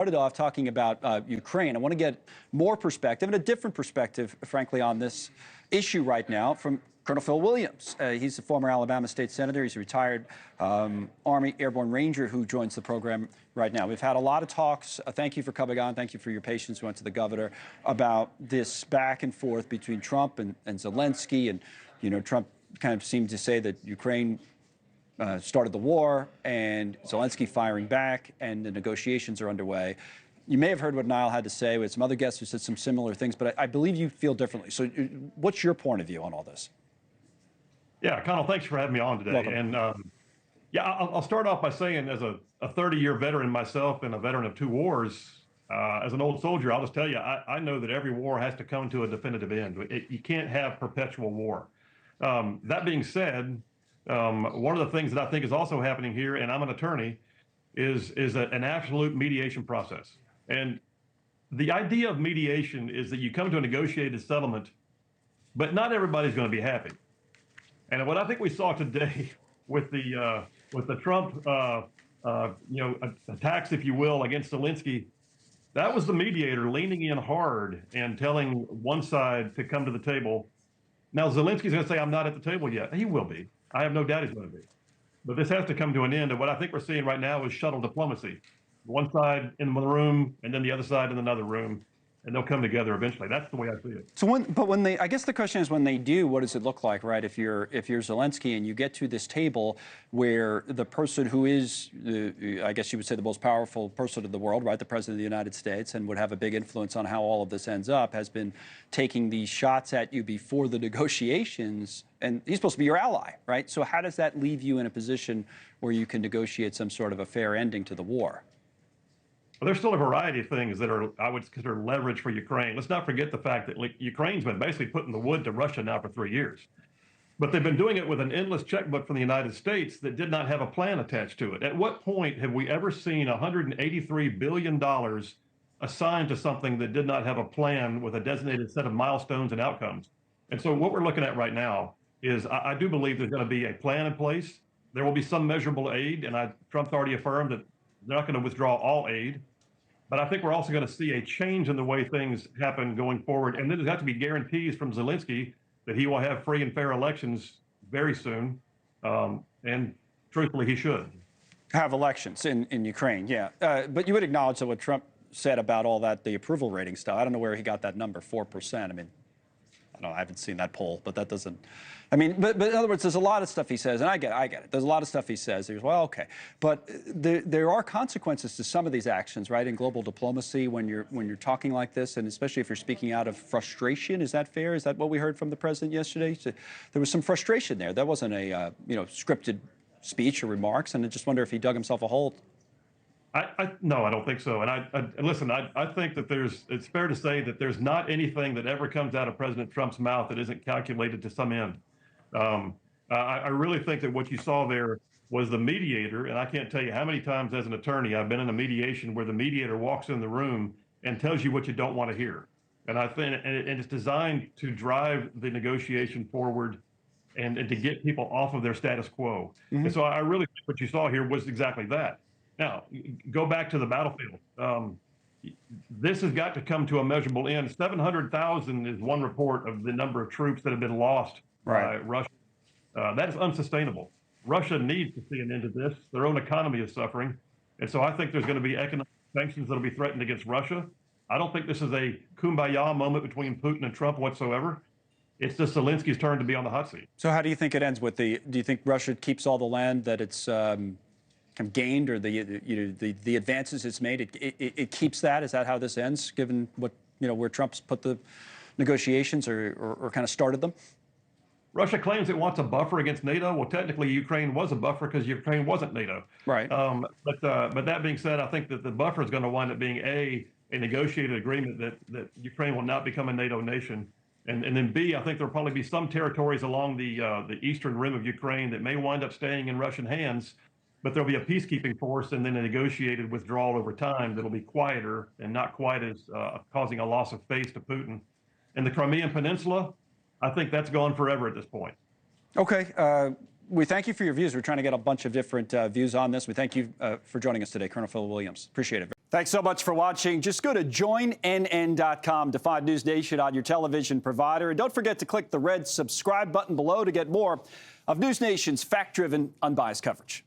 Started off talking about Ukraine. I want to get more perspective and a different perspective, frankly, on this issue right now from Colonel Phil Williams. He's a former Alabama state senator. He's a retired Army Airborne Ranger who joins the program right now. We've had a lot of talks. Thank you for coming on. Thank you for your patience. We went to the governor about this back and forth between Trump and Zelensky. And, you know, Trump kind of seemed to say that Ukraine started the war, and Zelensky firing back, and the negotiations are underway. You may have heard what Niall had to say. We had some other guests who said some similar things, but I believe you feel differently. So what's your point of view on all this? Yeah, Connell, thanks for having me on today. Welcome. And yeah, I'll start off by saying, as a 30-year veteran myself and a veteran of 2 wars, as an old soldier, I'll just tell you, I know that every war has to come to a definitive end. You can't have perpetual war. That being said, one of the things that I think is also happening here, and I'm an attorney, is an absolute mediation process. And the idea of mediation is that you come to a negotiated settlement, but not everybody's going to be happy. And what I think we saw today with the Trump attacks, if you will, against Zelensky, that was the mediator leaning in hard and telling one side to come to the table. Now Zelensky's going to say, "I'm not at the table yet." He will be. I have no doubt he's going to be. But this has to come to an end. And what I think we're seeing right now is shuttle diplomacy. One side in the room, and then the other side in another room, and they'll come together eventually. That's the way I see it. So when they, I guess the question is, when they do, what does it look like, right? If you're Zelensky and you get to this table where the person who is, I guess you would say, the most powerful person in the world, right, the President of the United States, and would have a big influence on how all of this ends up, has been taking these shots at you before the negotiations, and he's supposed to be your ally, right? So how does that leave you in a position where you can negotiate some sort of a fair ending to the war? Well, there's still a variety of things that are, I would consider, leverage for Ukraine. Let's not forget the fact that Ukraine's been basically putting the wood to Russia now for 3 years. But they've been doing it with an endless checkbook from the United States that did not have a plan attached to it. At what point have we ever seen $183 billion assigned to something that did not have a plan with a designated set of milestones and outcomes? And so what we're looking at right now is, I do believe there's going to be a plan in place. There will be some measurable aid, and Trump's already affirmed that they're not going to withdraw all aid. But I think we're also going to see a change in the way things happen going forward. And then there's got to be guarantees from Zelensky that he will have free and fair elections very soon. And truthfully, he should have elections in Ukraine. Yeah. But you would acknowledge that what Trump said about all that, the approval rating stuff, I don't know where he got that number, 4%. I mean, I haven't seen that poll, but that doesn't, I mean, but in other words, there's a lot of stuff he says, and I get it. There's a lot of stuff he says. He goes, well, okay. But there are consequences to some of these actions, right, in global diplomacy when you're talking like this, and especially if you're speaking out of frustration. Is that fair? Is that what we heard from the president yesterday? So there was some frustration there. That wasn't a, scripted speech or remarks, and I just wonder if he dug himself a hole. No, I don't think so. And listen, I think that it's fair to say that there's not anything that ever comes out of President Trump's mouth that isn't calculated to some end. I really think that what you saw there was the mediator, and I can't tell you how many times as an attorney I've been in a mediation where the mediator walks in the room and tells you what you don't want to hear. And I think, and it's designed to drive the negotiation forward and to get people off of their status quo. Mm-hmm. And so I really think what you saw here was exactly that. Now, go back to the battlefield. This has got to come to a measurable end. 700,000 is one report of the number of troops that have been lost by Russia. That is unsustainable. Russia needs to see an end to this. Their own economy is suffering. And so I think there's going to be economic sanctions that will be threatened against Russia. I don't think this is a kumbaya moment between Putin and Trump whatsoever. It's just Zelensky's turn to be on the hot seat. So how do you think it ends with do you think Russia keeps all the land that it's gained, or the advances it's made, it keeps that? Is that how this ends, given what, where Trump's put the negotiations or kind of started them? Russia claims it wants a buffer against NATO. Well, technically, Ukraine was a buffer because Ukraine wasn't NATO. Right. But that being said, I think that the buffer is going to wind up being a negotiated agreement that Ukraine will not become a NATO nation. And then B, I think there'll probably be some territories along the eastern rim of Ukraine that may wind up staying in Russian hands. But there'll be a peacekeeping force and then a negotiated withdrawal over time that'll be quieter and not quite as causing a loss of face to Putin. And the Crimean Peninsula, I think that's gone forever at this point. Okay. We thank you for your views. We're trying to get a bunch of different views on this. We thank you for joining us today, Colonel Phil Williams. Appreciate it. Thanks so much for watching. Just go to joinnn.com to find News Nation on your television provider. And don't forget to click the red subscribe button below to get more of News Nation's fact-driven, unbiased coverage.